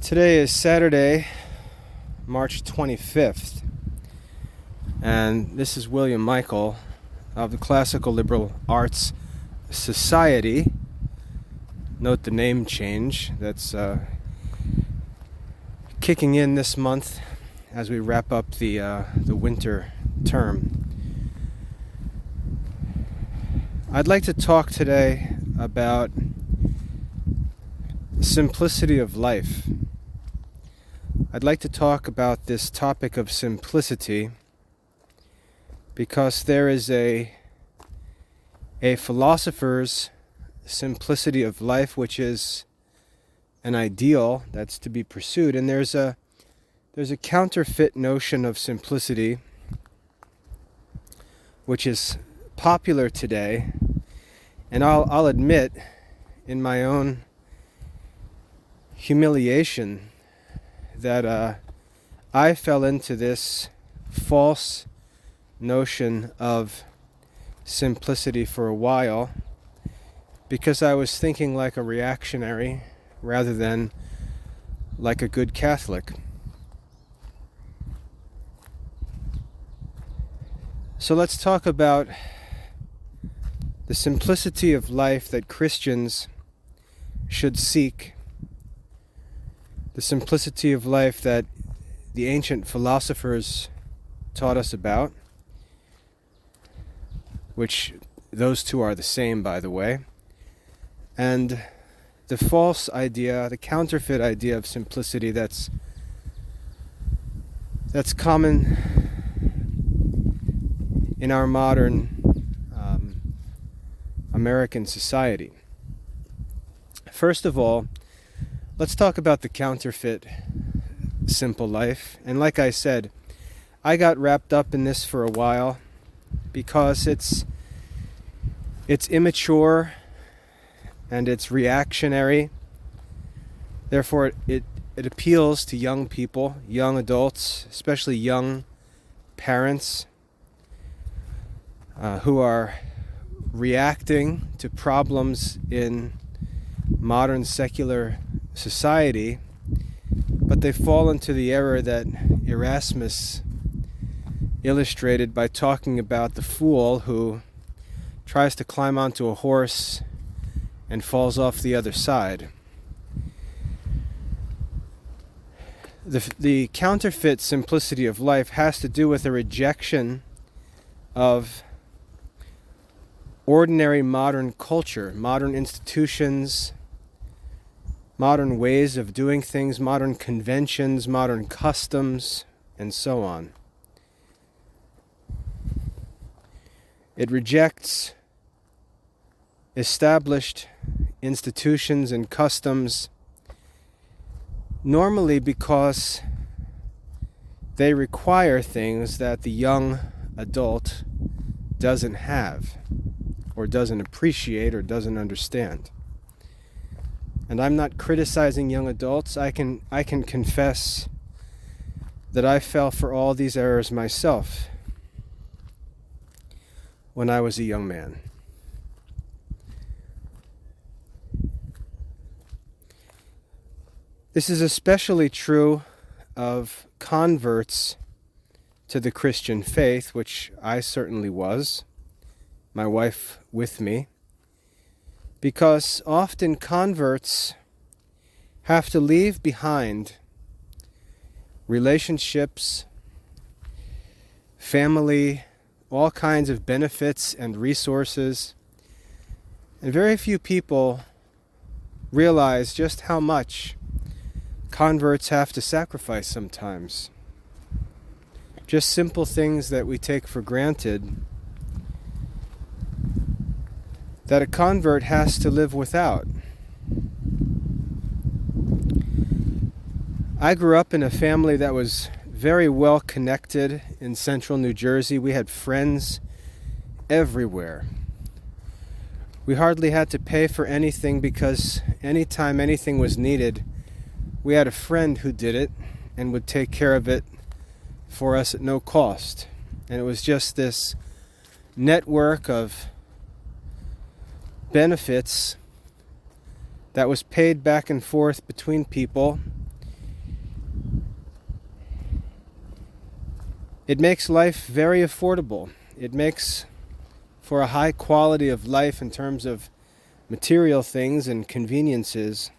Today is Saturday, March 25th, and this is William Michael of the Classical Liberal Arts Society. Note the name change that's kicking in this month as we wrap up the winter term. I'd like to talk today about the simplicity of life. I'd like to talk about this topic of simplicity because there is a philosopher's simplicity of life, which is an ideal that's to be pursued, and there's a counterfeit notion of simplicity which is popular today, and I'll admit in my own humiliation that I fell into this false notion of simplicity for a while because I was thinking like a reactionary rather than like a good Catholic. So let's talk about the simplicity of life that Christians should seek, the simplicity of life that the ancient philosophers taught us about, which those two are the same, by the way, and the false idea, the counterfeit idea of simplicity that's common in our modern American society. First of all, let's talk about the counterfeit simple life. And like I said, I got wrapped up in this for a while because it's immature and it's reactionary. Therefore, it appeals to young people, young adults, especially young parents who are reacting to problems in modern secular society, but they fall into the error that Erasmus illustrated by talking about the fool who tries to climb onto a horse and falls off the other side. The counterfeit simplicity of life has to do with a rejection of ordinary modern culture, modern institutions, modern ways of doing things, modern conventions, modern customs, and so on. It rejects established institutions and customs, normally because they require things that the young adult doesn't have, or doesn't appreciate, or doesn't understand. And I'm not criticizing young adults. I can confess that I fell for all these errors myself when I was a young man. This is especially true of converts to the Christian faith, which I certainly was, my wife with me, because often converts have to leave behind relationships, family, all kinds of benefits and resources, and very few people realize just how much converts have to sacrifice sometimes. Just simple things that we take for granted that a convert has to live without. I grew up in a family that was very well connected in central New Jersey. We had friends everywhere. We hardly had to pay for anything because anytime anything was needed, we had a friend who did it and would take care of it for us at no cost. And it was just this network of benefits that was paid back and forth between people It makes life very affordable. It makes for a high quality of life in terms of material things and conveniences.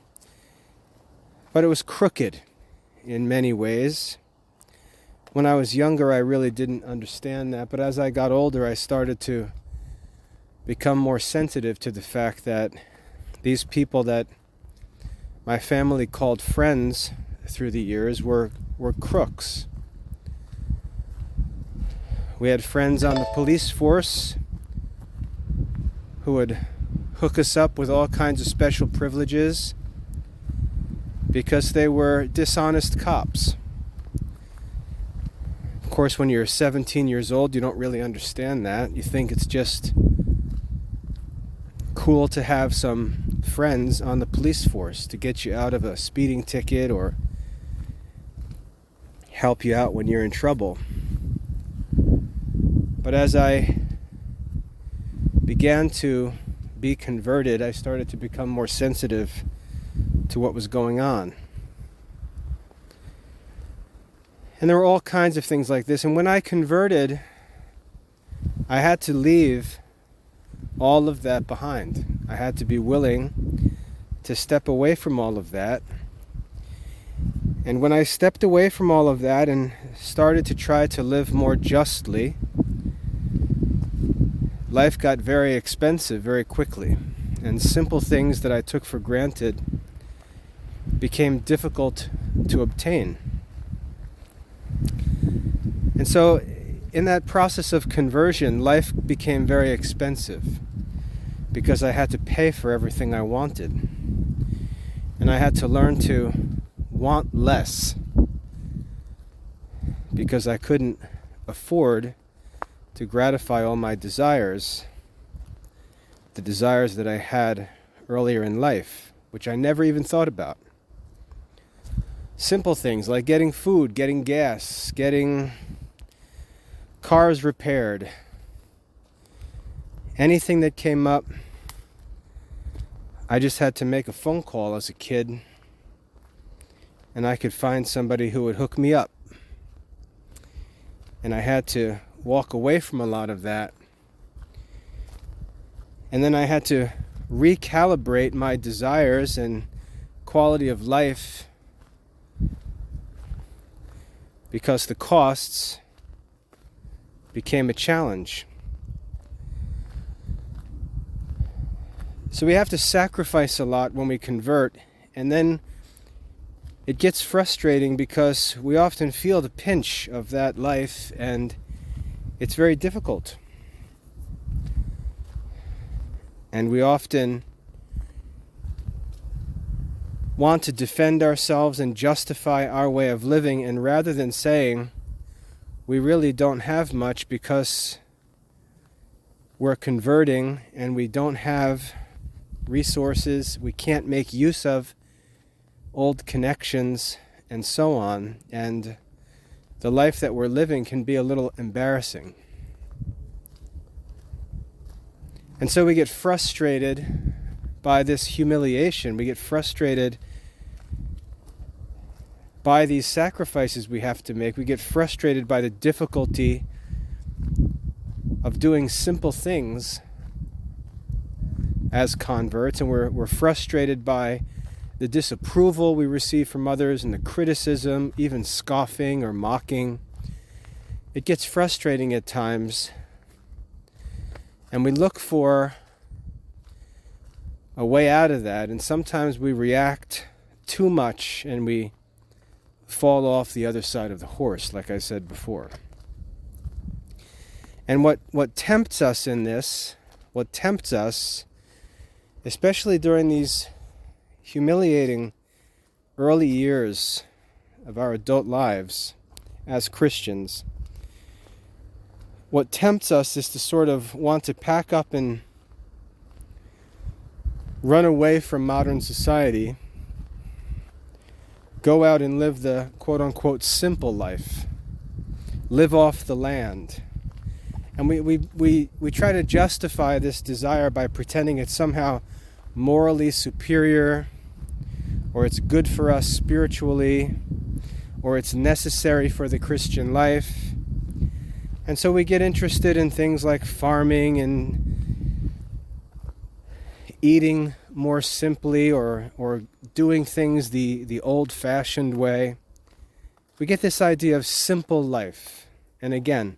But it was crooked in many ways. When I was younger, I really didn't understand that. But as I got older, I started to become more sensitive to the fact that these people that my family called friends through the years were crooks. We had friends on the police force who would hook us up with all kinds of special privileges because they were dishonest cops. Of course, when you're 17 years old, you don't really understand that. You think it's just cool to have some friends on the police force to get you out of a speeding ticket or help you out when you're in trouble. But as I began to be converted, I started to become more sensitive to what was going on. And there were all kinds of things like this. And when I converted, I had to leave all of that behind. I had to be willing to step away from all of that. And when I stepped away from all of that and started to try to live more justly, life got very expensive very quickly. And simple things that I took for granted became difficult to obtain. And so in that process of conversion, life became very expensive because I had to pay for everything I wanted. And I had to learn to want less because I couldn't afford to gratify all my desires, the desires that I had earlier in life, which I never even thought about. Simple things like getting food, getting gas, getting cars repaired. Anything that came up, I just had to make a phone call as a kid and I could find somebody who would hook me up. And I had to walk away from a lot of that. And then I had to recalibrate my desires and quality of life because the costs became a challenge. So we have to sacrifice a lot when we convert, and then it gets frustrating because we often feel the pinch of that life and it's very difficult. And we often want to defend ourselves and justify our way of living, and rather than saying we really don't have much because we're converting and we don't have resources, we can't make use of old connections and so on, and the life that we're living can be a little embarrassing. And so we get frustrated by this humiliation. We get frustrated by these sacrifices we have to make. We get frustrated by the difficulty of doing simple things as converts, and we're frustrated by the disapproval we receive from others and the criticism, even scoffing or mocking. It gets frustrating at times, and we look for a way out of that, and sometimes we react too much and we fall off the other side of the horse, like I said before. And what tempts us in this, what tempts us, especially during these humiliating early years of our adult lives as Christians, what tempts us is to sort of want to pack up and run away from modern society, go out and live the quote-unquote simple life, live off the land. And we try to justify this desire by pretending it's somehow morally superior, or it's good for us spiritually, or it's necessary for the Christian life. And so we get interested in things like farming and eating more simply, or doing things the old-fashioned way. We get this idea of simple life. And again,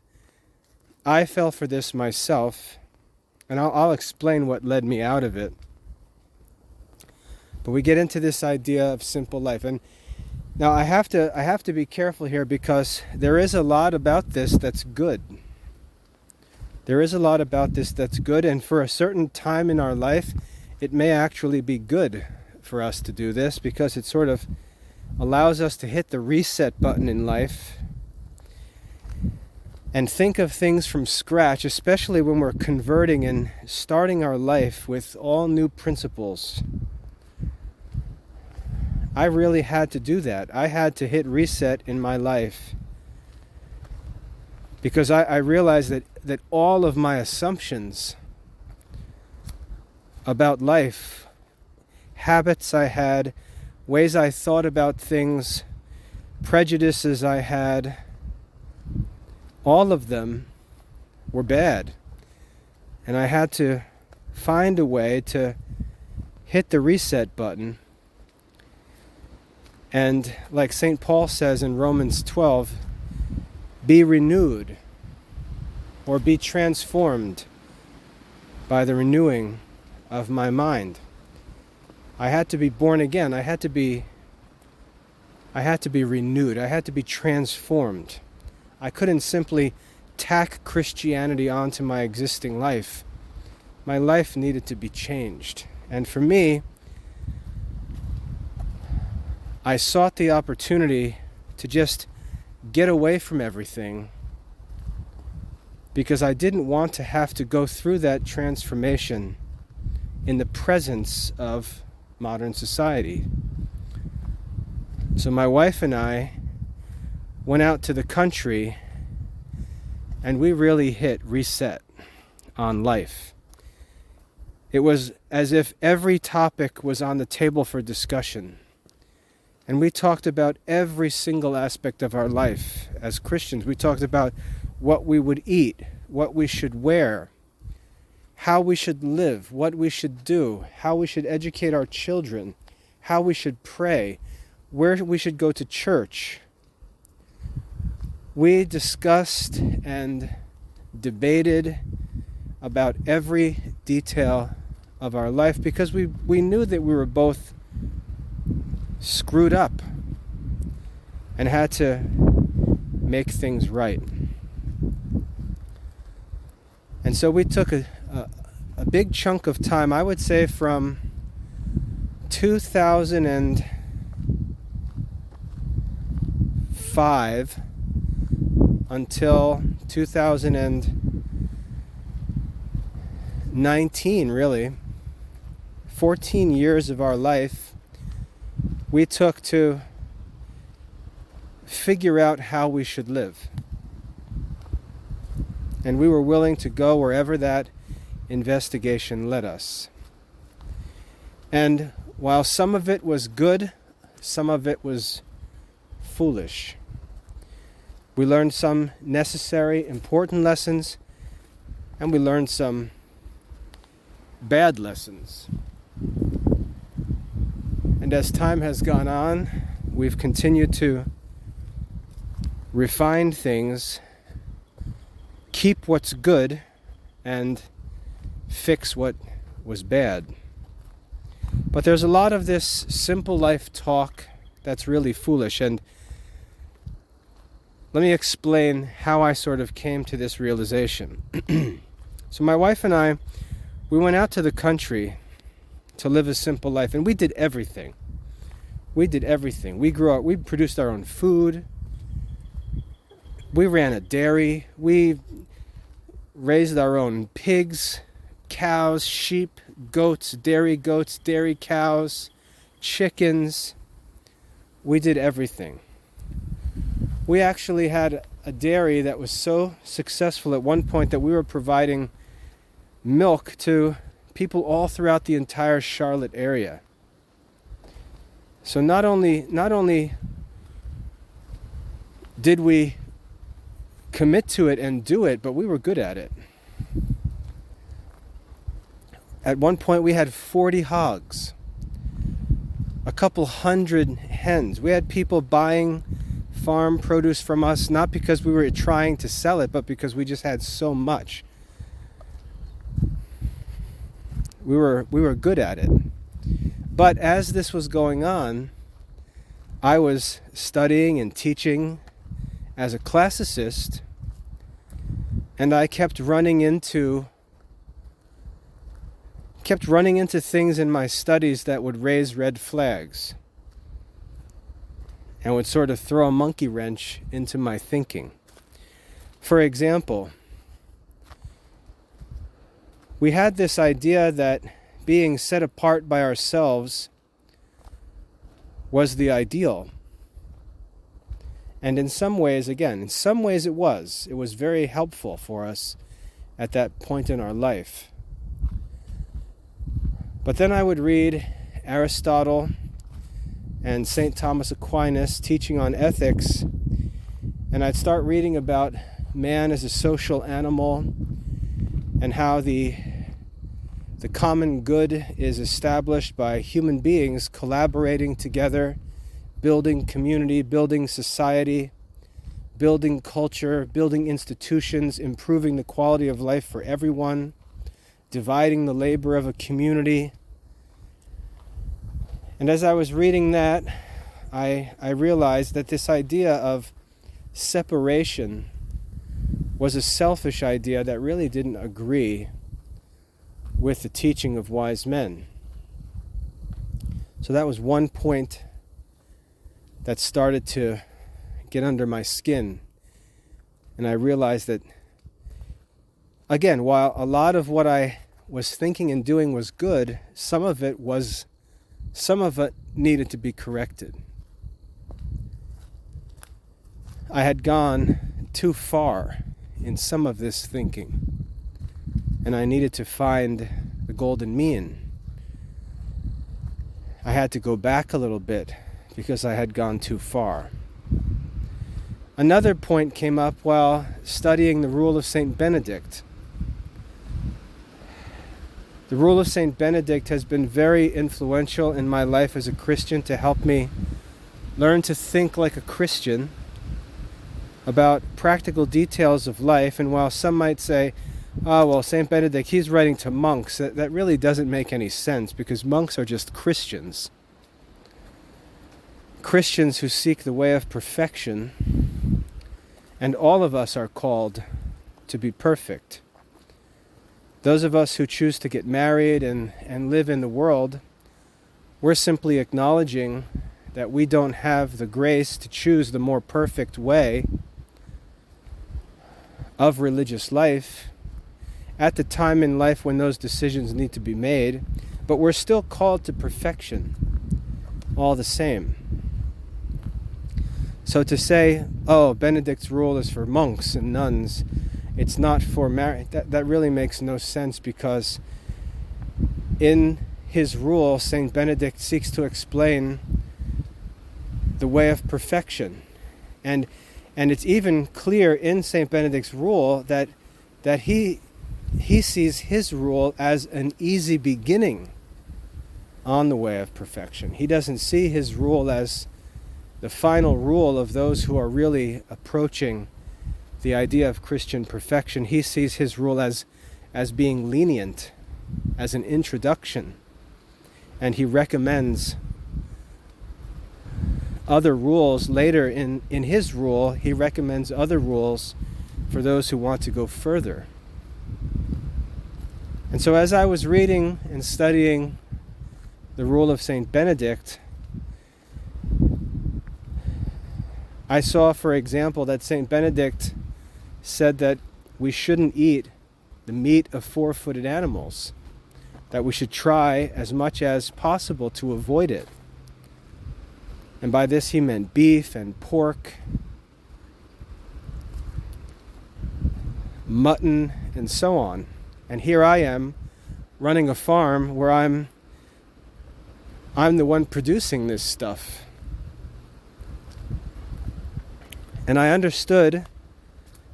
I fell for this myself, and I'll explain what led me out of it. But we get into this idea of simple life. And now I have to be careful here, because there is a lot about this that's good. There is a lot about this that's good, and for a certain time in our life, it may actually be good for us to do this, because it sort of allows us to hit the reset button in life and think of things from scratch, especially when we're converting and starting our life with all new principles. I really had to do that. I had to hit reset in my life, because I realized that all of my assumptions about life, habits I had, ways I thought about things, prejudices I had, all of them were bad. And I had to find a way to hit the reset button. And like St. Paul says in Romans 12, be renewed, or be transformed by the renewing of my mind. I had to be born again. I had to be renewed. I had to be transformed. I couldn't simply tack Christianity onto my existing life. My life needed to be changed. And for me, I sought the opportunity to just get away from everything, because I didn't want to have to go through that transformation in the presence of modern society. So my wife and I went out to the country, and we really hit reset on life. It was as if every topic was on the table for discussion. And we talked about every single aspect of our life as Christians. We talked about what we would eat, what we should wear, how we should live, what we should do, how we should educate our children, how we should pray, where we should go to church. We discussed and debated about every detail of our life, because we knew that we were both screwed up and had to make things right. And so we took a big chunk of time, I would say from 2005 until 2019, really. 14 years of our life we took to figure out how we should live. And we were willing to go wherever that investigation led us. And while some of it was good, some of it was foolish. We learned some necessary, important lessons, and we learned some bad lessons. And as time has gone on, we've continued to refine things, keep what's good, and fix what was bad. But there's a lot of this simple life talk that's really foolish. And let me explain how I sort of came to this realization. So my wife and I, we went out to the country to live a simple life, and we did everything. We did everything. We produced our own food. We ran a dairy. We raised our own pigs, cows, sheep, goats, dairy cows, chickens. We did everything. We actually had a dairy that was so successful at one point that we were providing milk to people all throughout the entire Charlotte area. So not only did we commit to it and do it, but we were good at it. At one point we had 40 hogs, a couple hundred hens. We had people buying farm produce from us, not because we were trying to sell it, but because we just had so much. We were good at it. But as this was going on, I was studying and teaching as a classicist, and I kept running into things in my studies that would raise red flags and would sort of throw a monkey wrench into my thinking. For example, we had this idea that being set apart by ourselves was the ideal. And in some ways it was. It was very helpful for us at that point in our life. But then I would read Aristotle and St. Thomas Aquinas teaching on ethics, and I'd start reading about man as a social animal and how the common good is established by human beings collaborating together, building community, building society, building culture, building institutions, improving the quality of life for everyone, dividing the labor of a community. And as I was reading that, I realized that this idea of separation was a selfish idea that really didn't agree with the teaching of wise men. So that was one point that started to get under my skin. And I realized that, again, while a lot of what I was thinking and doing was good, some of it needed to be corrected. I had gone too far in some of this thinking, and I needed to find the golden mean. I had to go back a little bit because I had gone too far. Another point came up while studying the rule of St. Benedict. The rule of St. Benedict has been very influential in my life as a Christian to help me learn to think like a Christian about practical details of life. And while some might say, oh, well, St. Benedict, he's writing to monks, that really doesn't make any sense, because monks are just Christians. Christians who seek the way of perfection, and all of us are called to be perfect. Those of us who choose to get married and live in the world, we're simply acknowledging that we don't have the grace to choose the more perfect way of religious life at the time in life when those decisions need to be made, but we're still called to perfection all the same. So to say, oh, Benedict's rule is for monks and nuns, it's not for married, that really makes no sense, because in his rule, St. Benedict seeks to explain the way of perfection. And it's even clear in St. Benedict's rule that he sees his rule as an easy beginning on the way of perfection. He doesn't see his rule as the final rule of those who are really approaching the idea of Christian perfection. He sees his rule as being lenient, as an introduction, and he recommends other rules. Later in his rule, he recommends other rules for those who want to go further. And so as I was reading and studying the rule of St. Benedict, I saw, for example, that St. Benedict said that we shouldn't eat the meat of four-footed animals, that we should try as much as possible to avoid it. And by this he meant beef and pork, mutton, and so on. And here I am running a farm where I'm the one producing this stuff. And I understood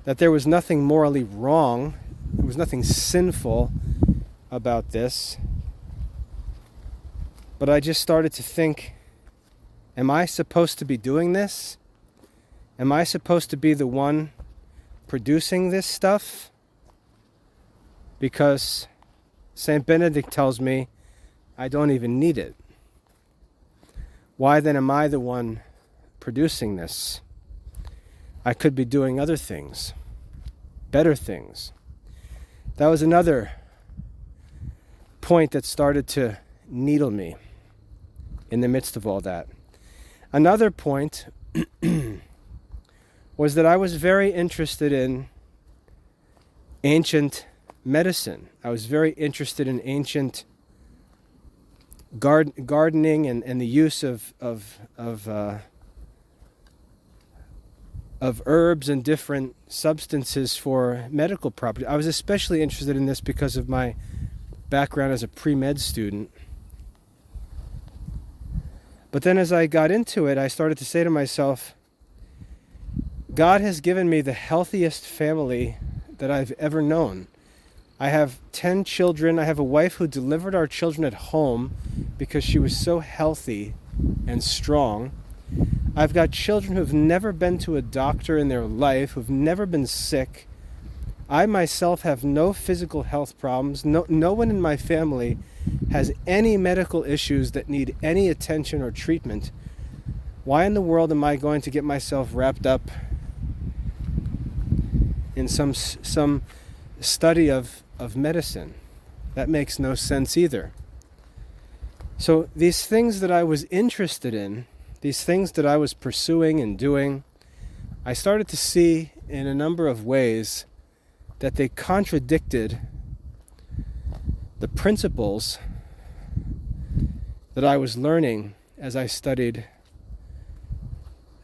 that there was nothing morally wrong, there was nothing sinful about this. But I just started to think, am I supposed to be doing this? Am I supposed to be the one producing this stuff? Because St. Benedict tells me I don't even need it. Why then am I the one producing this? I could be doing other things, better things. That was another point that started to needle me in the midst of all that. Another point was that I was very interested in ancient medicine. I was very interested in ancient gardening and the use of herbs and different substances for medical property. I was especially interested in this because of my background as a pre-med student. But then as I got into it, I started to say to myself, God has given me the healthiest family that I've ever known. I have 10 children. I have a wife who delivered our children at home because she was so healthy and strong. I've got children who've never been to a doctor in their life, who've never been sick. I myself have no physical health problems. No one in my family has any medical issues that need any attention or treatment. Why in the world am I going to get myself wrapped up in some study of medicine? That makes no sense either. So these things that I was interested in, these things that I was pursuing and doing, I started to see in a number of ways that they contradicted the principles that I was learning as I studied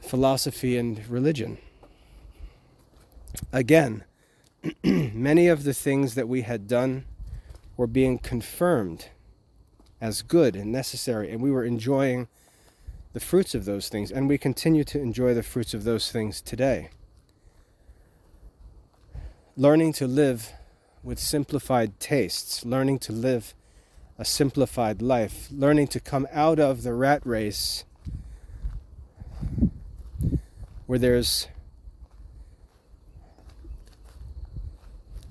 philosophy and religion. Again, many of the things that we had done were being confirmed as good and necessary, and we were enjoying the fruits of those things, and we continue to enjoy the fruits of those things today. Learning to live with simplified tastes, learning to live a simplified life, learning to come out of the rat race where there's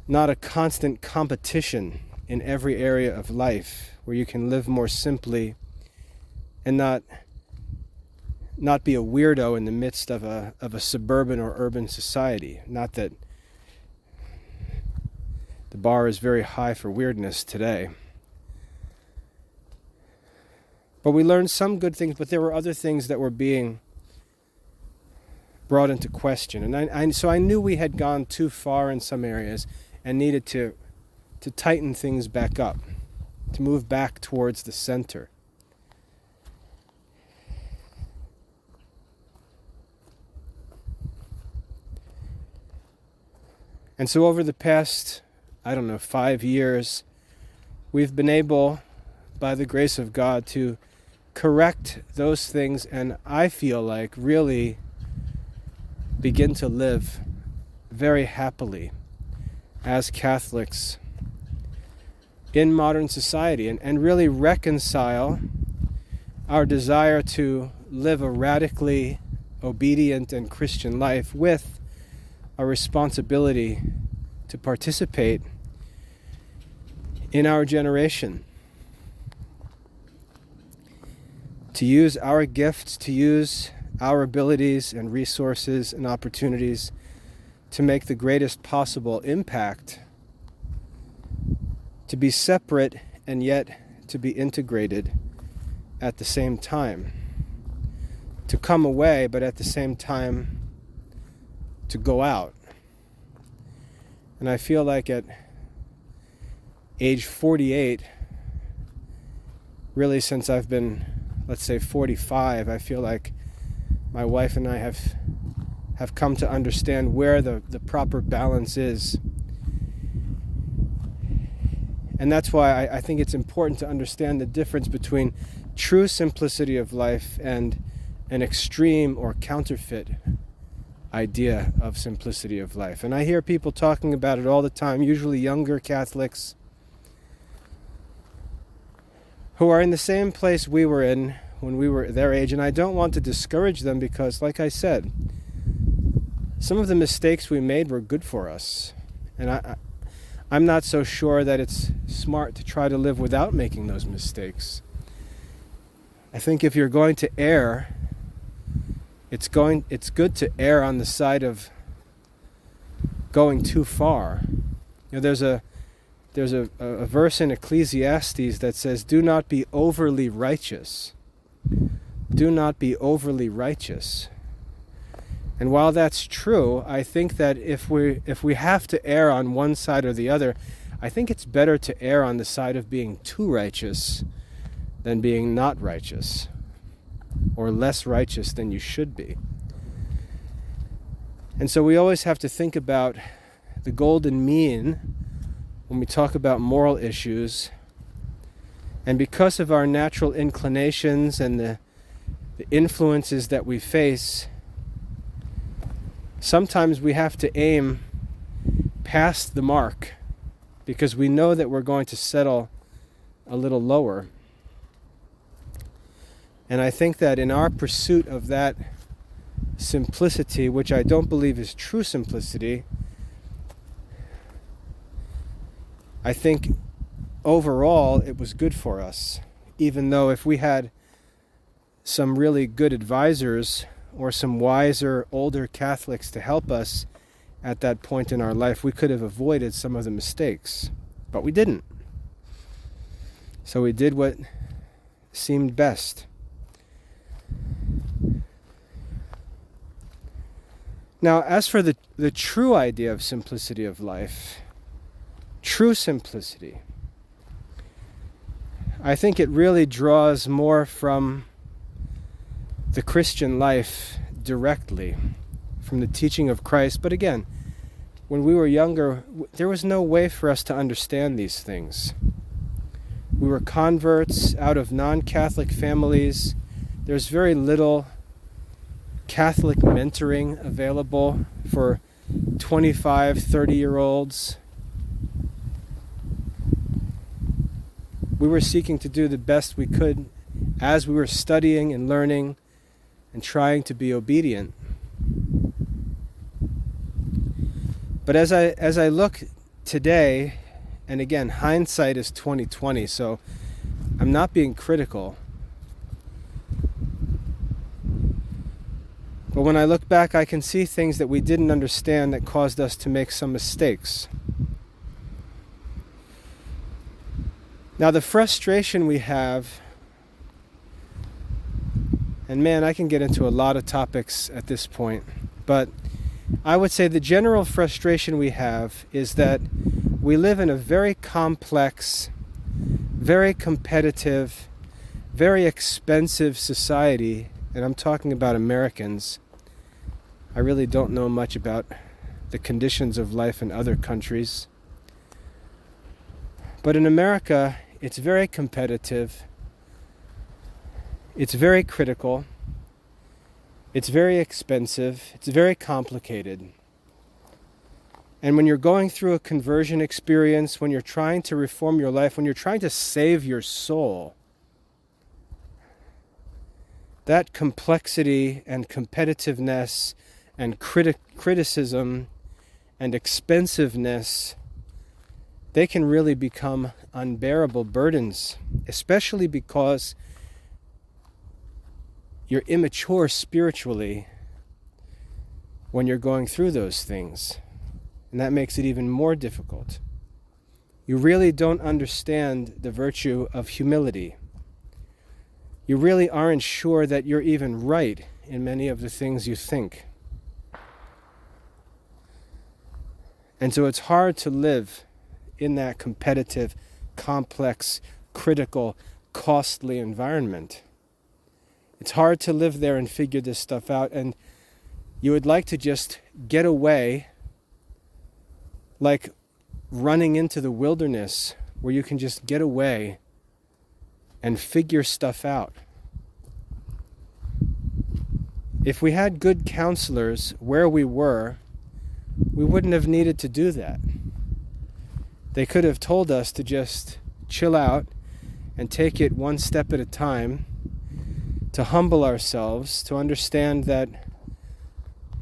not a constant competition in every area of life, where you can live more simply and not be a weirdo in the midst of a suburban or urban society. Not that the bar is very high for weirdness today. But we learned some good things, but there were other things that were being brought into question. And so I knew we had gone too far in some areas and needed to tighten things back up, to move back towards the center. And so over the past, 5 years, we've been able, by the grace of God, to correct those things, and I feel like really begin to live very happily as Catholics in modern society, and really reconcile our desire to live a radically obedient and Christian life with a responsibility to participate in our generation, to use our gifts, to use our abilities and resources and opportunities to make the greatest possible impact, to be separate and yet to be integrated at the same time, to come away but at the same time to go out. And I feel like at age 48, really since I've been, let's say 45, I feel like my wife and I have come to understand where the proper balance is. And that's why I think it's important to understand the difference between true simplicity of life and an extreme or counterfeit idea of simplicity of life. And I hear people talking about it all the time, usually younger Catholics, who are in the same place we were in when we were their age. And I don't want to discourage them because, like I said, some of the mistakes we made were good for us. And I'm not so sure that it's smart to try to live without making those mistakes. I think if you're going to err, it's good to err on the side of going too far. You know, there's a verse in Ecclesiastes that says, "Do not be overly righteous. Do not be overly righteous." And while that's true, I think that if we have to err on one side or the other, I think it's better to err on the side of being too righteous than being not righteous, or less righteous than you should be. And so we always have to think about the golden mean when we talk about moral issues. And because of our natural inclinations and the influences that we face, sometimes we have to aim past the mark because we know that we're going to settle a little lower. And I think that in our pursuit of that simplicity, which I don't believe is true simplicity, I think overall it was good for us. Even though if we had some really good advisors or some wiser, older Catholics to help us at that point in our life, we could have avoided some of the mistakes. But we didn't. So we did what seemed best. Now, as for the true idea of simplicity of life, true simplicity, I think it really draws more from the Christian life directly, from the teaching of Christ. But again, when we were younger, there was no way for us to understand these things. We were converts out of non-Catholic families. There's very little Catholic mentoring available for 25, 30-year-olds. We were seeking to do the best we could as we were studying and learning and trying to be obedient. But as I look today, and again, hindsight is 20/20, so I'm not being critical. But when I look back, I can see things that we didn't understand that caused us to make some mistakes. Now, the frustration we have, and man, I can get into a lot of topics at this point, but I would say the general frustration we have is that we live in a very complex, very competitive, very expensive society, and I'm talking about Americans. I really don't know much about the conditions of life in other countries. But in America, it's very competitive. It's very critical. It's very expensive. It's very complicated. And when you're going through a conversion experience, when you're trying to reform your life, when you're trying to save your soul, that complexity and competitiveness and criticism and expensiveness, they can really become unbearable burdens, especially because you're immature spiritually when you're going through those things. And that makes it even more difficult. You really don't understand the virtue of humility. You really aren't sure that you're even right in many of the things you think. And so it's hard to live in that competitive, complex, critical, costly environment. It's hard to live there and figure this stuff out, and you would like to just get away, like running into the wilderness where you can just get away and figure stuff out. If we had good counselors where we were, we wouldn't have needed to do that. They could have told us to just chill out and take it one step at a time, to humble ourselves, to understand that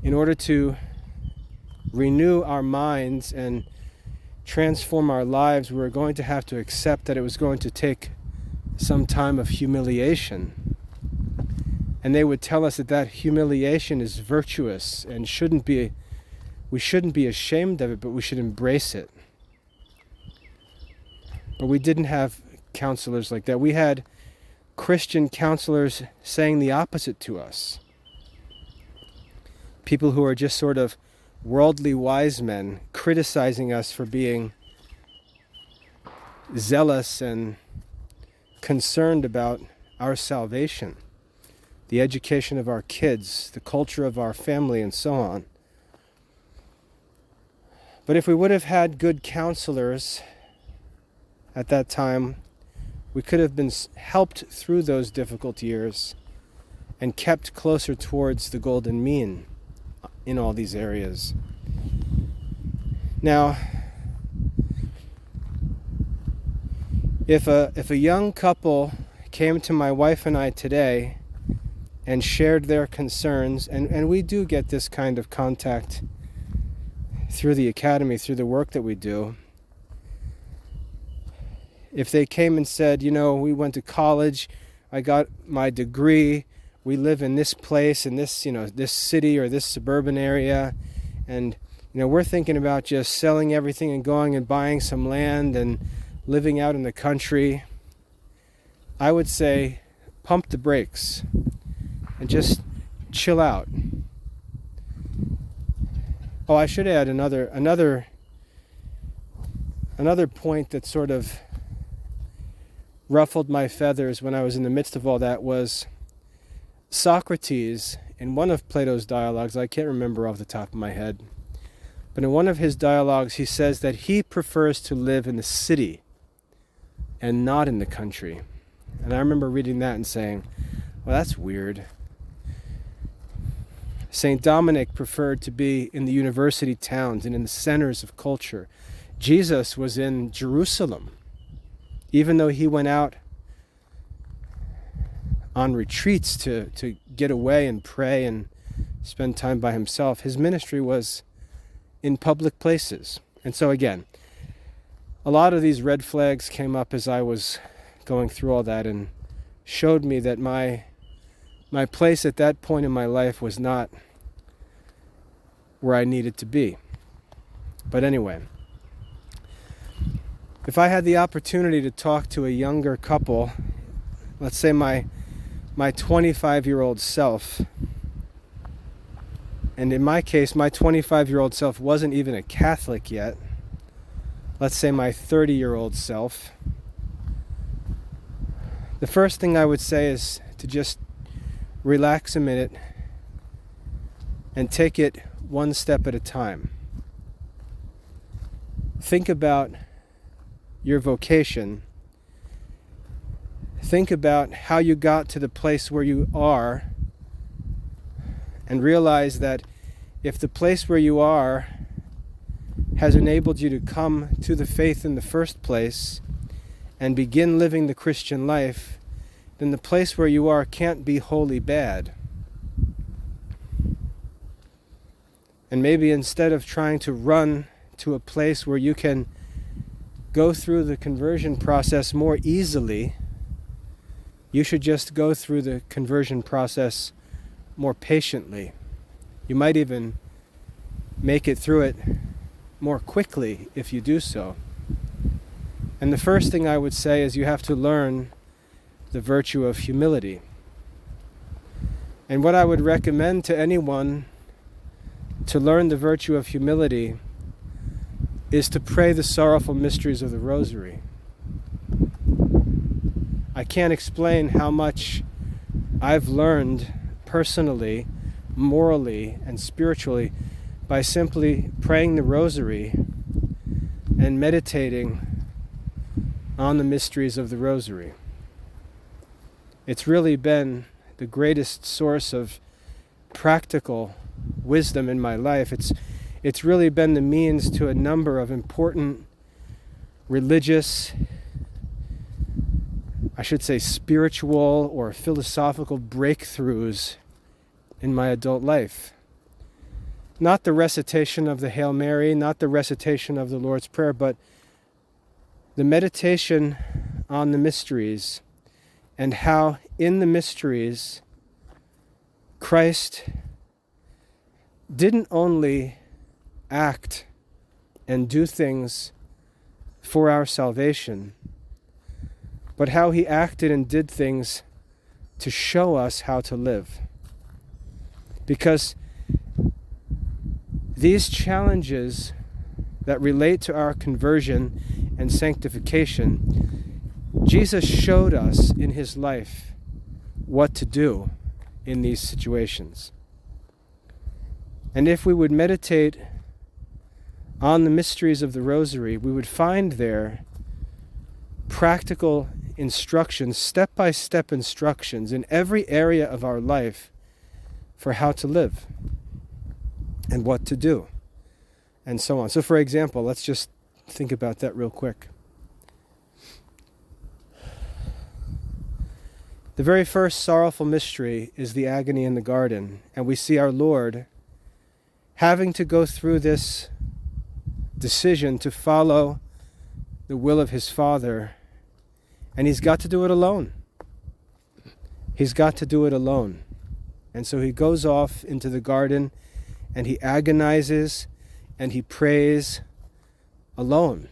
in order to renew our minds and transform our lives, we were going to have to accept that it was going to take some time of humiliation. And they would tell us that that humiliation is virtuous and we shouldn't be ashamed of it, but we should embrace it. But we didn't have counselors like that. We had Christian counselors saying the opposite to us. People who are just sort of worldly wise men criticizing us for being zealous and concerned about our salvation, the education of our kids, the culture of our family, and so on. But if we would have had good counselors at that time, we could have been helped through those difficult years and kept closer towards the golden mean in all these areas. Now, if a young couple came to my wife and I today and shared their concerns, and we do get this kind of contact through the academy, through the work that we do. If they came and said, we went to college, I got my degree, we live in this place, in this, this city or this suburban area, and, we're thinking about just selling everything and going and buying some land and living out in the country, I would say, pump the brakes and just chill out. Oh, I should add another point that sort of ruffled my feathers when I was in the midst of all that was Socrates, in one of Plato's dialogues, I can't remember off the top of my head, but in one of his dialogues he says that he prefers to live in the city and not in the country. And I remember reading that and saying, well, that's weird. St. Dominic preferred to be in the university towns and in the centers of culture. Jesus was in Jerusalem. Even though he went out on retreats to get away and pray and spend time by himself, his ministry was in public places. And so again, a lot of these red flags came up as I was going through all that and showed me that my place at that point in my life was not where I needed to be. But anyway, if I had the opportunity to talk to a younger couple, let's say my 25-year-old self, and in my case, my 25-year-old self wasn't even a Catholic yet, let's say my 30-year-old self, the first thing I would say is to just relax a minute and take it one step at a time. Think about your vocation. Think about how you got to the place where you are, and realize that if the place where you are has enabled you to come to the faith in the first place and begin living the Christian life, then the place where you are can't be wholly bad. And maybe instead of trying to run to a place where you can go through the conversion process more easily, you should just go through the conversion process more patiently. You might even make it through it more quickly if you do so. And the first thing I would say is you have to learn the virtue of humility. And what I would recommend to anyone to learn the virtue of humility is to pray the sorrowful mysteries of the rosary. I can't explain how much I've learned personally, morally, and spiritually by simply praying the rosary and meditating on the mysteries of the rosary. It's really been the greatest source of practical wisdom in my life. It's really been the means to a number of important religious, I should say spiritual or philosophical breakthroughs in my adult life. Not the recitation of the Hail Mary, not the recitation of the Lord's Prayer, but the meditation on the mysteries and how in the mysteries Christ didn't only act and do things for our salvation, but how he acted and did things to show us how to live. Because these challenges that relate to our conversion and sanctification, Jesus showed us in his life what to do in these situations. And if we would meditate on the mysteries of the rosary, we would find there practical instructions, step-by-step instructions in every area of our life for how to live and what to do, and so on. So for example, let's just think about that real quick. The very first sorrowful mystery is the agony in the garden, and we see our Lord having to go through this decision to follow the will of his Father, and he's got to do it alone. He's got to do it alone. And so he goes off into the garden and he agonizes and he prays alone.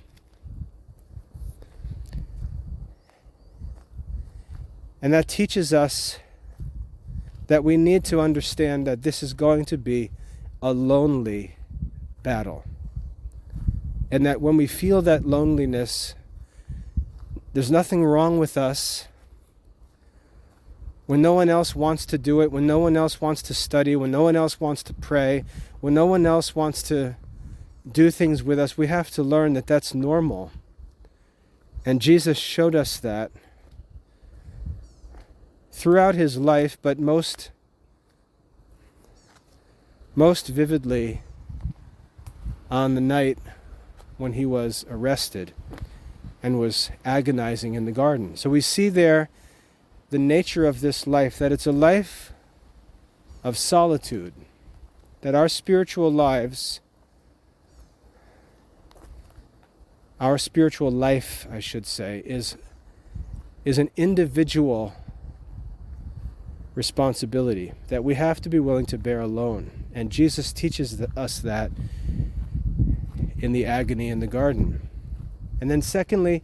And that teaches us that we need to understand that this is going to be a lonely battle. And that when we feel that loneliness, there's nothing wrong with us. When no one else wants to do it, when no one else wants to study, when no one else wants to pray, when no one else wants to do things with us, we have to learn that that's normal. And Jesus showed us that throughout his life, but most vividly on the night when he was arrested and was agonizing in the garden. So we see there the nature of this life, that it's a life of solitude, that our spiritual lives, our spiritual life, I should say, is an individual responsibility that we have to be willing to bear alone. And Jesus teaches us that in the agony in the garden. And then secondly,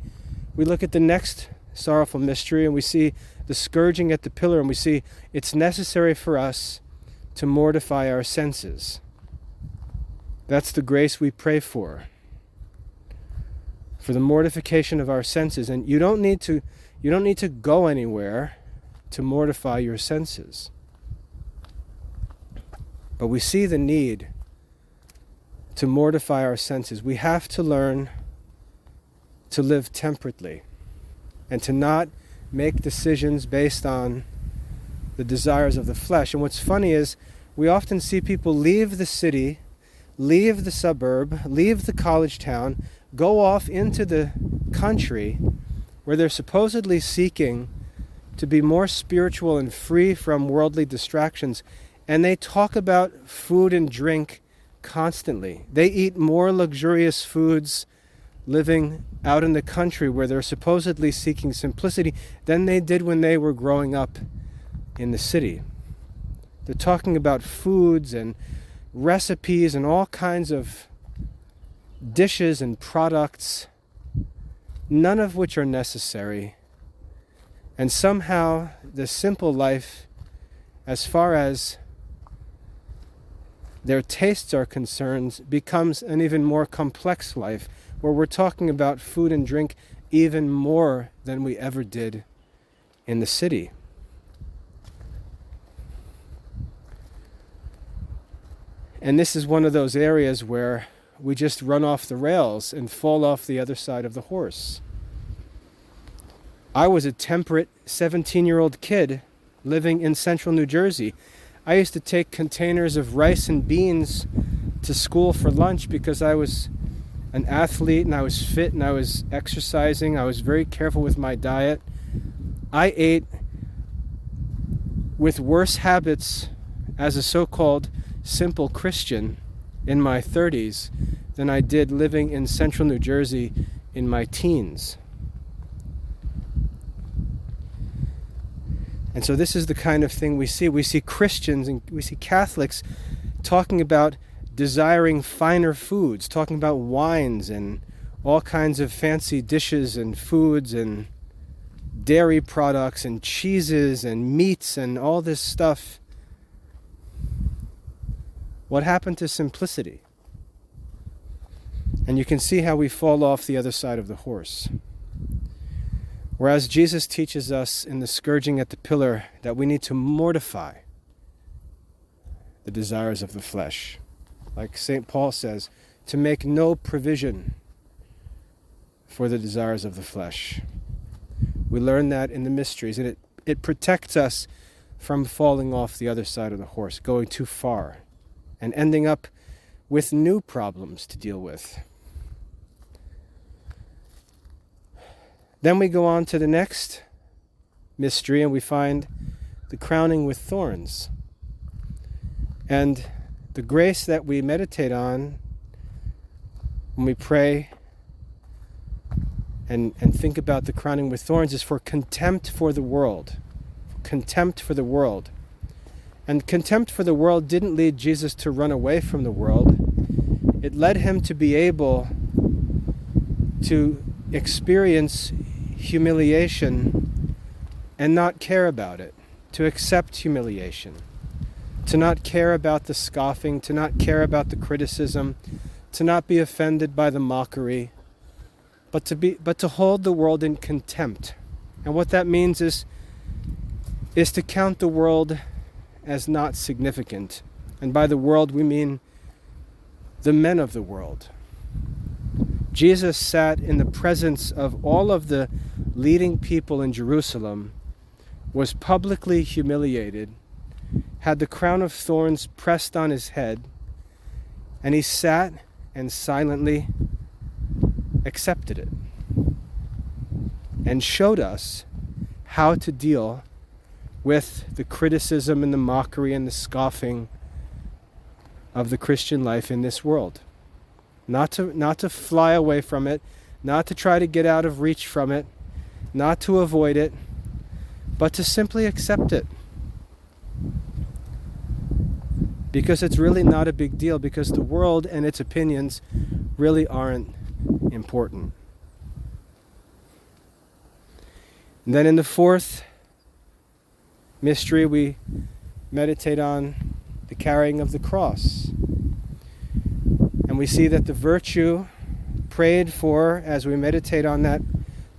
we look at the next sorrowful mystery and we see the scourging at the pillar, and we see it's necessary for us to mortify our senses. That's the grace we pray for the mortification of our senses. And you don't need to go anywhere to mortify your senses. But we see the need to mortify our senses. We have to learn to live temperately and to not make decisions based on the desires of the flesh. And what's funny is we often see people leave the city, leave the suburb, leave the college town, go off into the country where they're supposedly seeking to be more spiritual and free from worldly distractions, and they talk about food and drink constantly. They eat more luxurious foods living out in the country where they're supposedly seeking simplicity than they did when they were growing up in the city. They're talking about foods and recipes and all kinds of dishes and products, none of which are necessary. And somehow the simple life, as far as their tastes are concerned, becomes an even more complex life, where we're talking about food and drink even more than we ever did in the city. And this is one of those areas where we just run off the rails and fall off the other side of the horse. I was a temperate 17-year-old kid living in central New Jersey. I used to take containers of rice and beans to school for lunch because I was an athlete and I was fit and I was exercising. I was very careful with my diet. I ate with worse habits as a so-called simple Christian in my 30s than I did living in central New Jersey in my teens. And so this is the kind of thing we see. We see Christians and we see Catholics talking about desiring finer foods, talking about wines and all kinds of fancy dishes and foods and dairy products and cheeses and meats and all this stuff. What happened to simplicity? And you can see how we fall off the other side of the horse. Whereas Jesus teaches us in the scourging at the pillar that we need to mortify the desires of the flesh. Like St. Paul says, to make no provision for the desires of the flesh. We learn that in the mysteries, and it protects us from falling off the other side of the horse, going too far, and ending up with new problems to deal with. Then we go on to the next mystery, and we find the crowning with thorns. And the grace that we meditate on when we pray and think about the crowning with thorns is for contempt for the world. Contempt for the world. And contempt for the world didn't lead Jesus to run away from the world. It led him to be able to experience humiliation and not care about it, to accept humiliation, to not care about the scoffing, to not care about the criticism, to not be offended by the mockery, but to hold the world in contempt. And what that means is to count the world as not significant. And by the world we mean the men of the world. Jesus sat in the presence of all of the leading people in Jerusalem, was publicly humiliated, had the crown of thorns pressed on his head, and he sat and silently accepted it and showed us how to deal with the criticism and the mockery and the scoffing of the Christian life in this world. Not to fly away from it, not to try to get out of reach from it, not to avoid it, but to simply accept it. Because it's really not a big deal, because the world and its opinions really aren't important. And then in the fourth mystery, we meditate on the carrying of the cross. And we see that the virtue prayed for as we meditate on that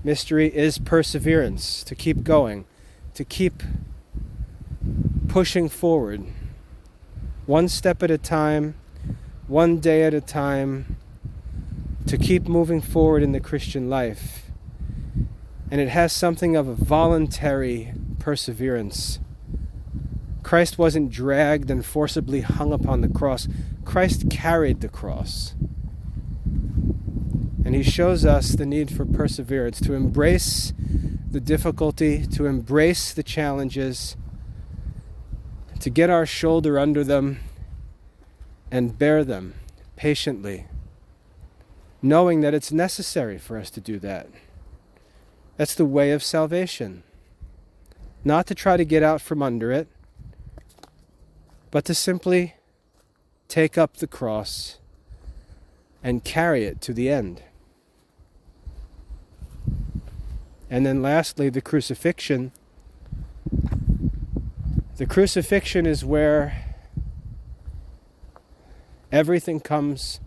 mystery is perseverance, to keep going, to keep pushing forward, one step at a time, one day at a time, to keep moving forward in the Christian life. And it has something of a voluntary perseverance. Christ wasn't dragged and forcibly hung upon the cross. Christ carried the cross. And he shows us the need for perseverance, to embrace the difficulty, to embrace the challenges, to get our shoulder under them and bear them patiently, knowing that it's necessary for us to do that. That's the way of salvation. Not to try to get out from under it, but to simply take up the cross and carry it to the end. And then lastly, the crucifixion. The crucifixion is where everything comes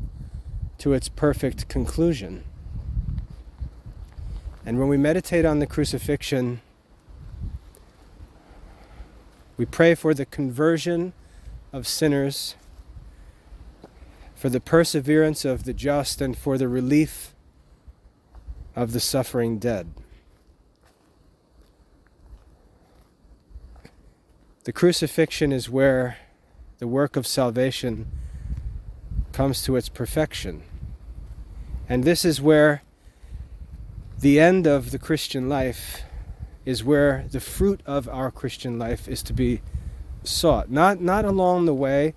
to its perfect conclusion. And when we meditate on the crucifixion, we pray for the conversion of sinners, for the perseverance of the just, and for the relief of the suffering dead. The crucifixion is where the work of salvation comes to its perfection. And this is where the end of the Christian life is, where the fruit of our Christian life is to be sought. Not along the way,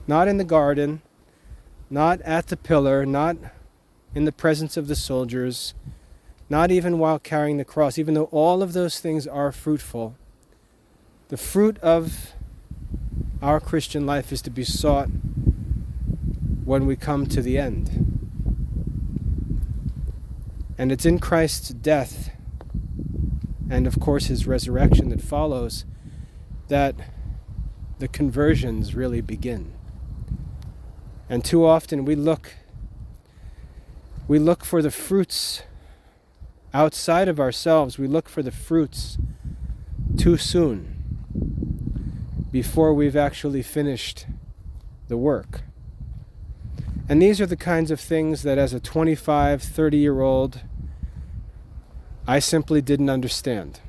not in the garden, not at the pillar, not in the presence of the soldiers, not even while carrying the cross. Even though all of those things are fruitful, the fruit of our Christian life is to be sought when we come to the end. And it's in Christ's death and, of course, his resurrection that follows that the conversions really begin. And too often we look for the fruits outside of ourselves. We look for the fruits too soon, before we've actually finished the work. And these are the kinds of things that as a 25, 30-year-old, I simply didn't understand.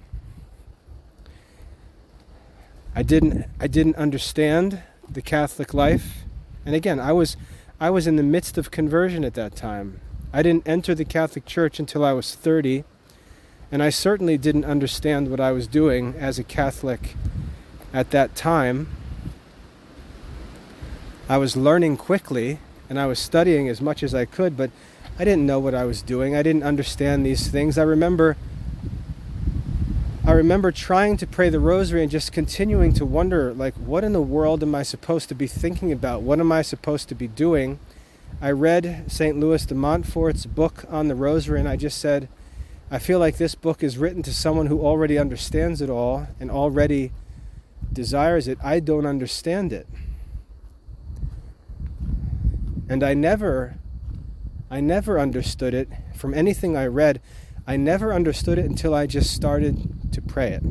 I didn't understand the Catholic life. And again, I was in the midst of conversion at that time. I didn't enter the Catholic Church until I was 30, and I certainly didn't understand what I was doing as a Catholic at that time. I was learning quickly, and I was studying as much as I could, but I didn't know what I was doing. I didn't understand these things. I remember trying to pray the rosary and just continuing to wonder, like, what in the world am I supposed to be thinking about? What am I supposed to be doing? I read St. Louis de Montfort's book on the rosary, and I just said, I feel like this book is written to someone who already understands it all and already desires it. I don't understand it. And I never understood it from anything I read. I never understood it until I just started to pray it.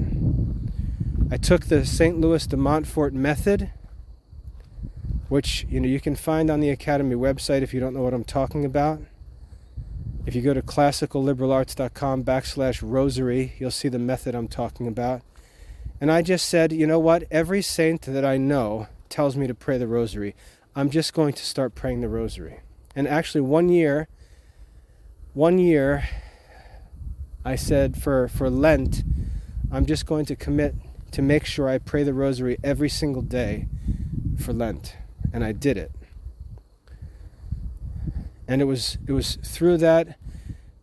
I took the St. Louis de Montfort method, which you can find on the Academy website if you don't know what I'm talking about. If you go to classicalliberalarts.com/rosary, you'll see the method I'm talking about. And I just said, you know what? Every saint that I know tells me to pray the rosary. I'm just going to start praying the rosary. And actually one year, I said for Lent, I'm just going to commit to make sure I pray the rosary every single day for Lent. And I did it. And it was through that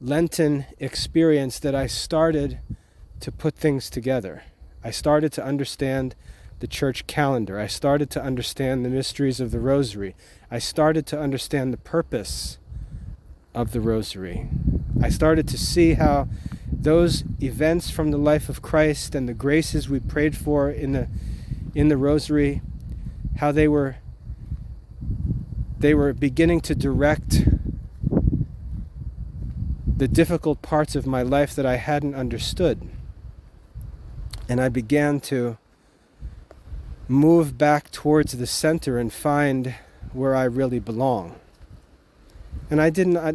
Lenten experience that I started to put things together. I started to understand the church calendar. I started to understand the mysteries of the rosary. I started to understand the purpose of the rosary. I started to see how those events from the life of Christ and the graces we prayed for in the rosary, how they were beginning to direct the difficult parts of my life that I hadn't understood. And I began to move back towards the center and find where I really belong. And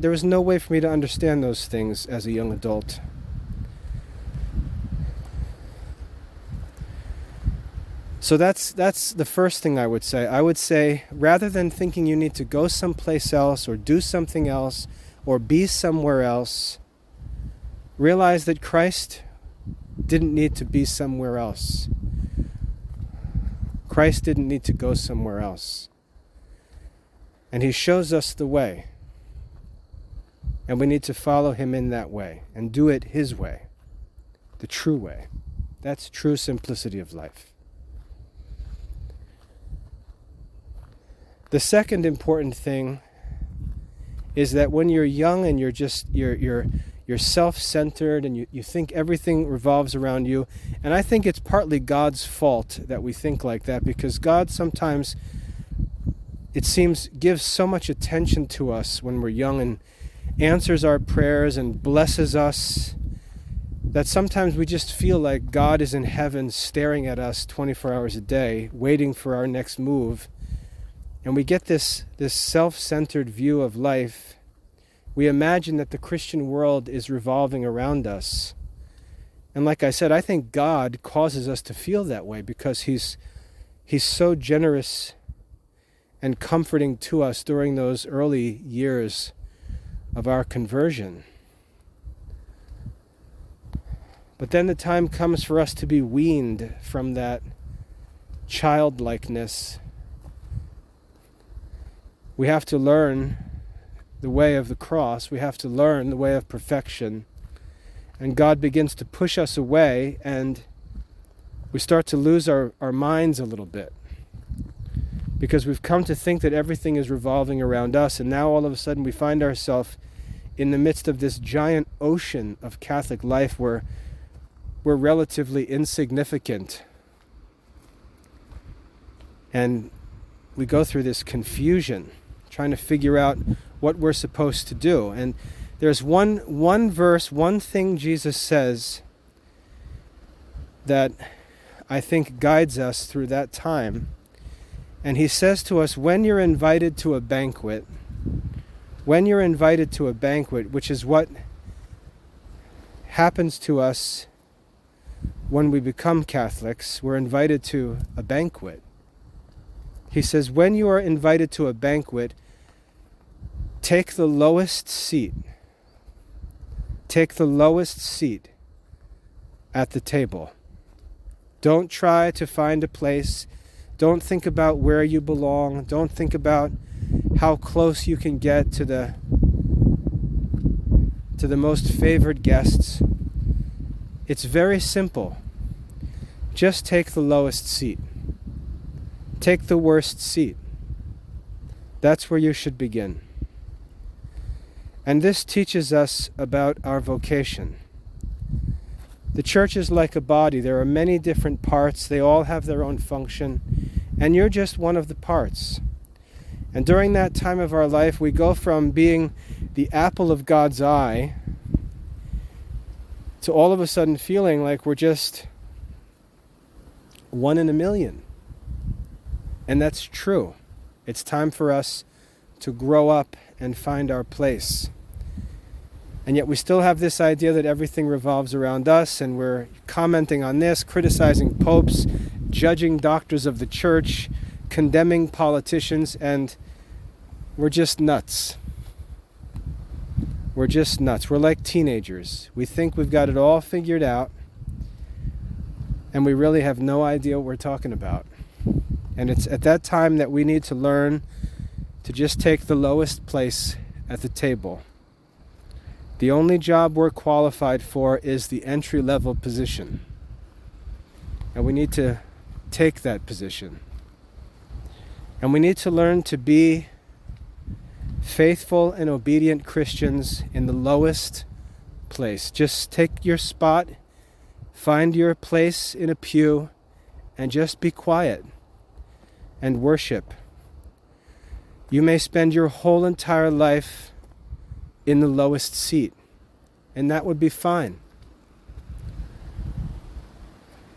there was no way for me to understand those things as a young adult. So that's the first thing I would say. I would say, rather than thinking you need to go someplace else or do something else or be somewhere else, realize that Christ didn't need to be somewhere else. Christ didn't need to go somewhere else. And he shows us the way. And we need to follow him in that way and do it his way, the true way. That's true simplicity of life. The second important thing is that when you're young and you're self-centered and you think everything revolves around you, and I think it's partly God's fault that we think like that, because God sometimes, it seems, gives so much attention to us when we're young and answers our prayers and blesses us, that sometimes we just feel like God is in heaven staring at us 24 hours a day, waiting for our next move. And we get this self-centered view of life. We imagine that the Christian world is revolving around us. And like I said, I think God causes us to feel that way because He's so generous and comforting to us during those early years of our conversion. But then the time comes for us to be weaned from that childlikeness. We have to learn the way of the cross. We have to learn the way of perfection. And God begins to push us away, and we start to lose our minds a little bit. Because we've come to think that everything is revolving around us, and now all of a sudden we find ourselves in the midst of this giant ocean of Catholic life where we're relatively insignificant. And we go through this confusion, trying to figure out what we're supposed to do. And there's one verse, one thing Jesus says that I think guides us through that time. And He says to us, when you're invited to a banquet, which is what happens to us when we become Catholics, we're invited to a banquet. He says, when you are invited to a banquet, take the lowest seat. Take the lowest seat at the table. Don't try to find a place. Don't think about where you belong. Don't think about how close you can get to the most favored guests. It's very simple. Just take the lowest seat. Take the worst seat. That's where you should begin. And this teaches us about our vocation. The church is like a body. There are many different parts. They all have their own function. And you're just one of the parts. And during that time of our life, we go from being the apple of God's eye to all of a sudden feeling like we're just one in a million. And that's true. It's time for us to grow up and find our place. And yet we still have this idea that everything revolves around us, and we're commenting on this, criticizing popes, judging doctors of the church, condemning politicians, and we're just nuts. We're just nuts. We're like teenagers. We think we've got it all figured out, and we really have no idea what we're talking about. And it's at that time that we need to learn to just take the lowest place at the table. The only job we're qualified for is the entry-level position. And we need to take that position. And we need to learn to be faithful and obedient Christians in the lowest place. Just take your spot, find your place in a pew, and just be quiet and worship. You may spend your whole entire life in the lowest seat, and that would be fine.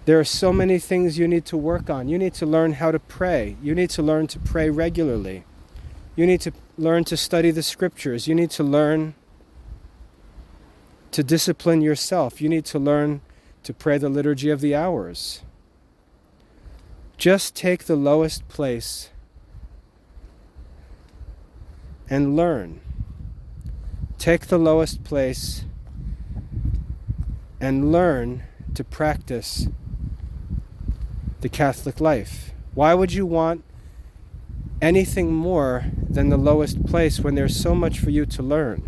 There are so many things you need to work on. You need to learn how to pray. You need to learn to pray regularly. You need to learn to study the scriptures. You need to learn to discipline yourself. You need to learn to pray the liturgy of the hours. Just take the lowest place and learn. Take the lowest place and learn to practice the Catholic life. Why would you want anything more than the lowest place when there's so much for you to learn?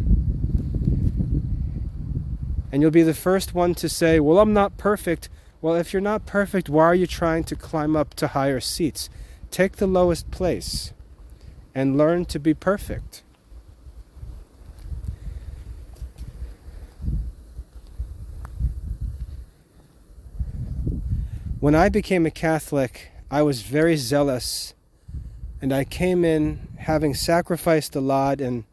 And you'll be the first one to say, well, I'm not perfect. Well, if you're not perfect, why are you trying to climb up to higher seats? Take the lowest place and learn to be perfect. When I became a Catholic, I was very zealous, and I came in having sacrificed a lot, and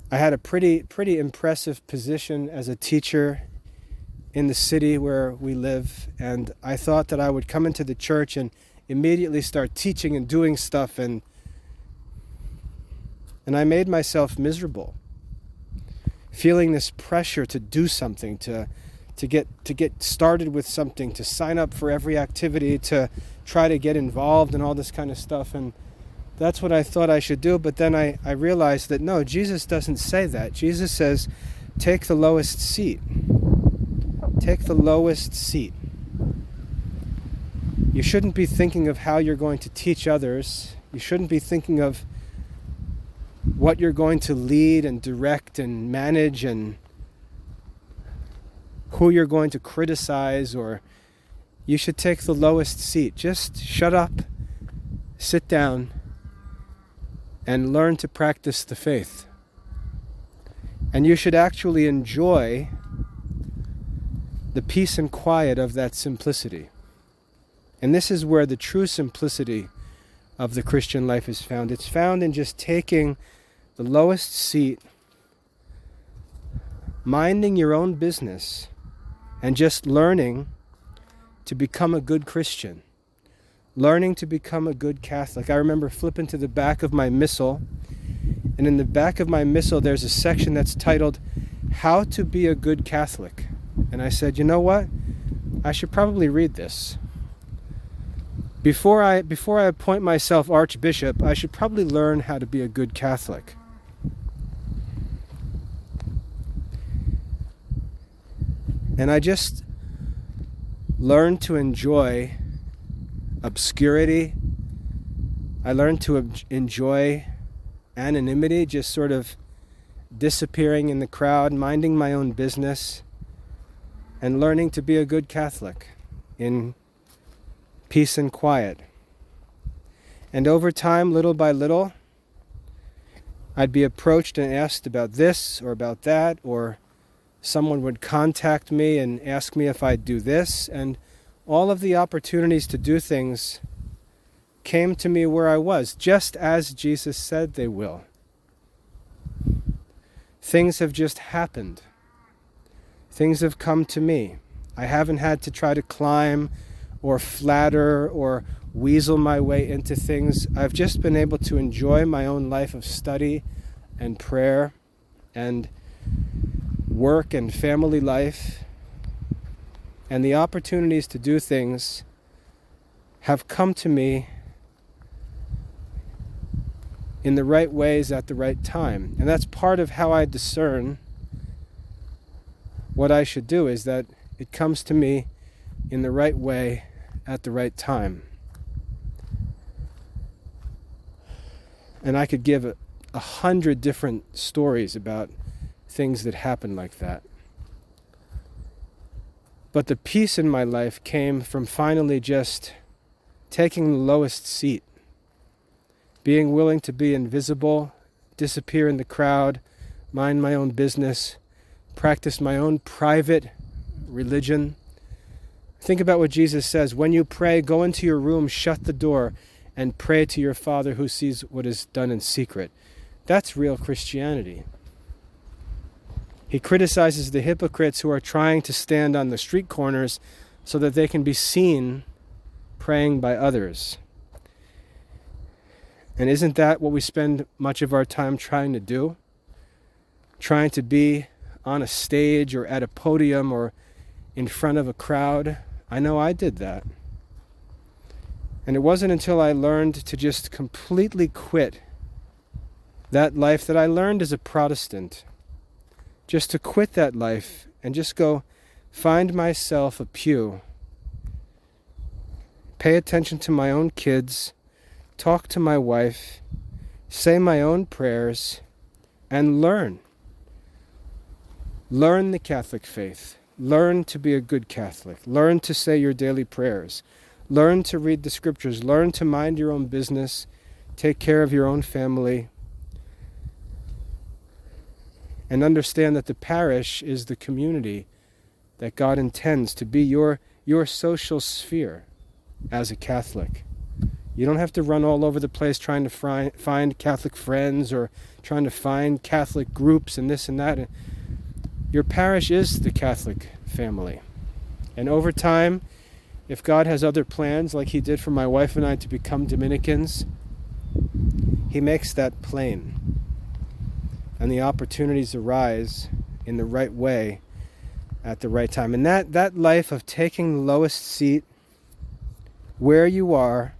I had a pretty impressive position as a teacher in the city where we live, and I thought that I would come into the church and immediately start teaching and doing stuff, and I made myself miserable, feeling this pressure to do something, to to get started with something, to sign up for every activity, to try to get involved in all this kind of stuff. And that's what I thought I should do. But then I realized that no, Jesus doesn't say that. Jesus says, take the lowest seat. Take the lowest seat. You shouldn't be thinking of how you're going to teach others. You shouldn't be thinking of what you're going to lead and direct and manage and who you're going to criticize, or you should take the lowest seat. Just shut up, sit down, and learn to practice the faith. And you should actually enjoy the peace and quiet of that simplicity. And this is where the true simplicity of the Christian life is found. It's found in just taking the lowest seat, minding your own business, and just learning to become a good Christian, learning to become a good Catholic. I remember flipping to the back of my missal, and in the back of my missal there's a section that's titled, How to Be a Good Catholic. And I said, you know what? I should probably read this. Before I appoint myself Archbishop, I should probably learn how to be a good Catholic. And I just learned to enjoy obscurity. I learned to enjoy anonymity, just sort of disappearing in the crowd, minding my own business, and learning to be a good Catholic in peace and quiet. And over time, little by little, I'd be approached and asked about this or about that, or someone would contact me and ask me if I'd do this, and all of the opportunities to do things came to me where I was, just as Jesus said they will. Things have just happened. Things have come to me. I haven't had to try to climb or flatter or weasel my way into things. I've just been able to enjoy my own life of study and prayer and work and family life. And the opportunities to do things have come to me in the right ways at the right time. And that's part of how I discern what I should do, is that it comes to me in the right way at the right time. And I could give 100 different stories about things that happen like that. But the peace in my life came from finally just taking the lowest seat, being willing to be invisible, disappear in the crowd, mind my own business, practice my own private religion. Think about what Jesus says. When you pray, go into your room, shut the door, and pray to your Father who sees what is done in secret. That's real Christianity. He criticizes the hypocrites who are trying to stand on the street corners so that they can be seen praying by others. And isn't that what we spend much of our time trying to do? Trying to be on a stage or at a podium or in front of a crowd. I know I did that. And it wasn't until I learned to just completely quit that life that I learned as a Protestant. Just to quit that life and just go find myself a pew. Pay attention to my own kids, talk to my wife, say my own prayers, and learn. Learn the Catholic faith. Learn to be a good Catholic. Learn to say your daily prayers. Learn to read the scriptures. Learn to mind your own business. Take care of your own family. And understand that the parish is the community that God intends to be your social sphere as a Catholic. You don't have to run all over the place trying to find Catholic friends or trying to find Catholic groups and this and that. Your parish is the Catholic family. And over time, if God has other plans, like He did for my wife and I to become Dominicans, He makes that plain. And the opportunities arise in the right way at the right time. And that life of taking the lowest seat where you are,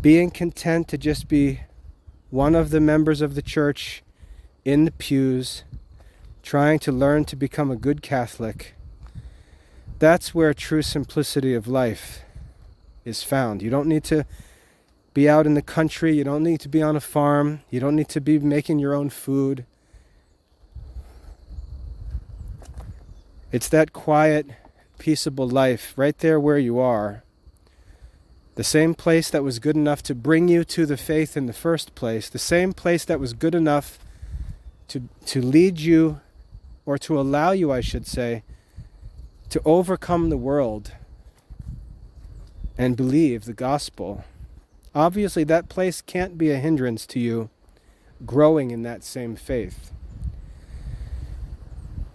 being content to just be one of the members of the church in the pews, trying to learn to become a good Catholic, that's where true simplicity of life is found. You don't need to be out in the country. You don't need to be on a farm. You don't need to be making your own food. It's that quiet, peaceable life right there where you are. The same place that was good enough to bring you to the faith in the first place. The same place that was good enough to lead you, or to allow you, I should say, to overcome the world and believe the gospel. Obviously, that place can't be a hindrance to you growing in that same faith.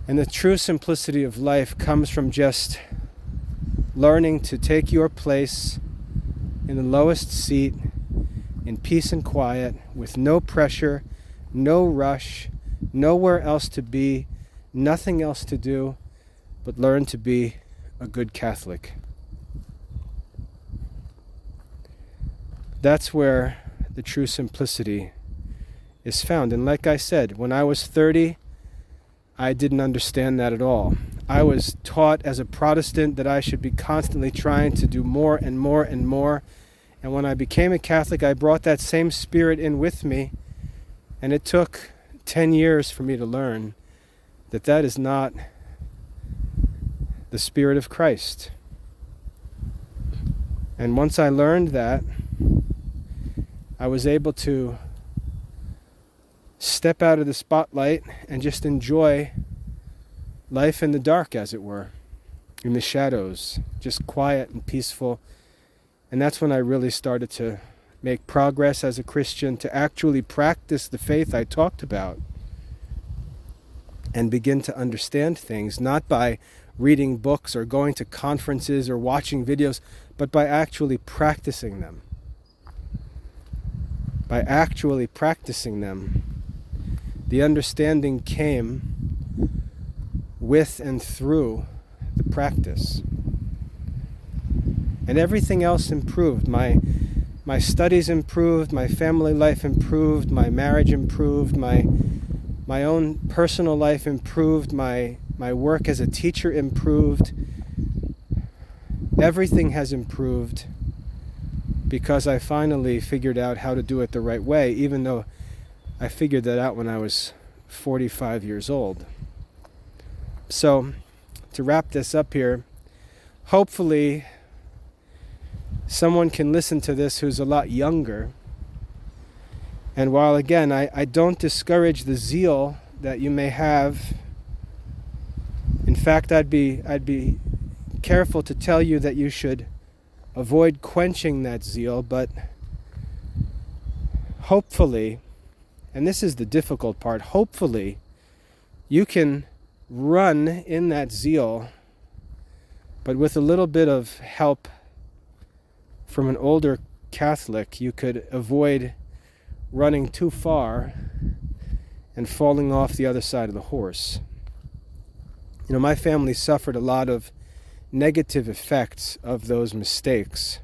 And the true simplicity of life comes from just learning to take your place in the lowest seat, in peace and quiet, with no pressure, no rush, nowhere else to be, nothing else to do, but learn to be a good Catholic. That's where the true simplicity is found. And like I said, when I was 30, I didn't understand that at all. I was taught as a Protestant that I should be constantly trying to do more and more and more. And when I became a Catholic, I brought that same spirit in with me. And it took 10 years for me to learn that that is not the spirit of Christ. And once I learned that, I was able to step out of the spotlight and just enjoy life in the dark, as it were, in the shadows, just quiet and peaceful. And that's when I really started to make progress as a Christian, to actually practice the faith I talked about and begin to understand things, not by reading books or going to conferences or watching videos, but by actually practicing them. By actually practicing them, the understanding came with and through the practice. And everything else improved. My studies improved, my family life improved, my marriage improved, my own personal life improved, my work as a teacher improved. Everything has improved because I finally figured out how to do it the right way, even though I figured that out when I was 45 years old. So, to wrap this up here, hopefully someone can listen to this who's a lot younger. And while, again, I don't discourage the zeal that you may have, in fact, I'd be careful to tell you that you should avoid quenching that zeal, but hopefully, and this is the difficult part, hopefully you can run in that zeal, but with a little bit of help from an older Catholic, you could avoid running too far and falling off the other side of the horse. You know, my family suffered a lot of negative effects of those mistakes.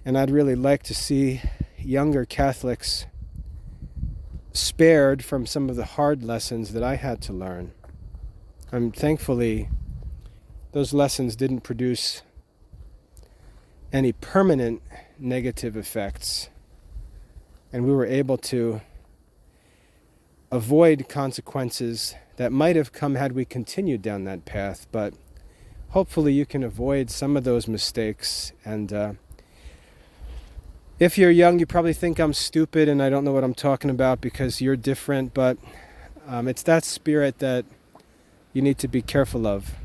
And I'd really like to see younger Catholics spared from some of the hard lessons that I had to learn. Thankfully, those lessons didn't produce any permanent negative effects, and we were able to avoid consequences that might have come had we continued down that path. But hopefully you can avoid some of those mistakes. And if you're young, you probably think I'm stupid and I don't know what I'm talking about because you're different, but it's that spirit that you need to be careful of.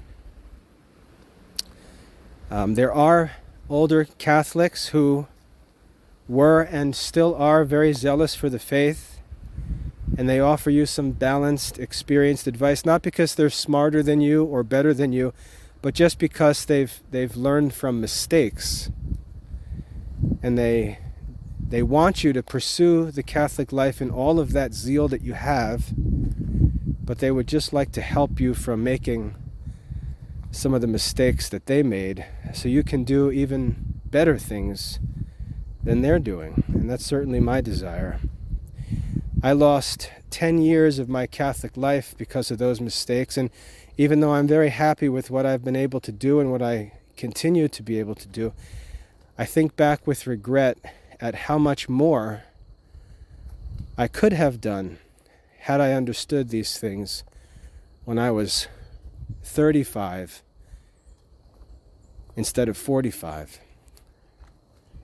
There are older Catholics who were and still are very zealous for the faith, and they offer you some balanced, experienced advice, not because they're smarter than you or better than you, but just because they've learned from mistakes. And they want you to pursue the Catholic life in all of that zeal that you have, but they would just like to help you from making some of the mistakes that they made so you can do even better things than they're doing. And that's certainly my desire. I lost 10 years of my Catholic life because of those mistakes, and even though I'm very happy with what I've been able to do and what I continue to be able to do, I think back with regret at how much more I could have done had I understood these things when I was 35 instead of 45.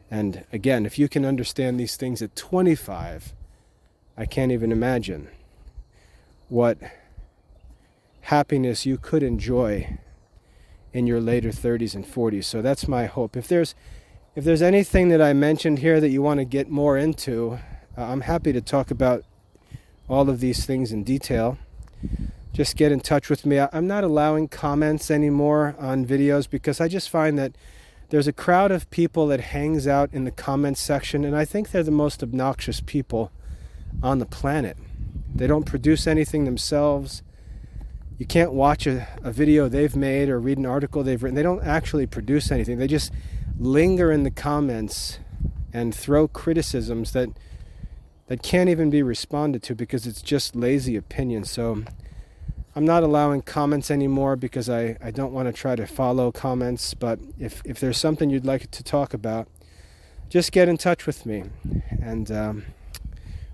And again, if you can understand these things at 25, I can't even imagine what happiness you could enjoy in your later 30s and 40s. So that's my hope. If there's anything that I mentioned here that you want to get more into, I'm happy to talk about all of these things in detail. Just get in touch with me. I'm not allowing comments anymore on videos because I just find that there's a crowd of people that hangs out in the comments section, and I think they're the most obnoxious people on the planet. They don't produce anything themselves. You can't watch a video they've made or read an article they've written. They don't actually produce anything. They just linger in the comments and throw criticisms that can't even be responded to because it's just lazy opinion. So I'm not allowing comments anymore because I don't want to try to follow comments. But if there's something you'd like to talk about, just get in touch with me and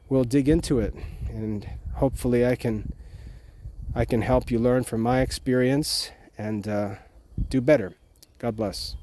we'll dig into it. And hopefully I can help you learn from my experience and do better. God bless.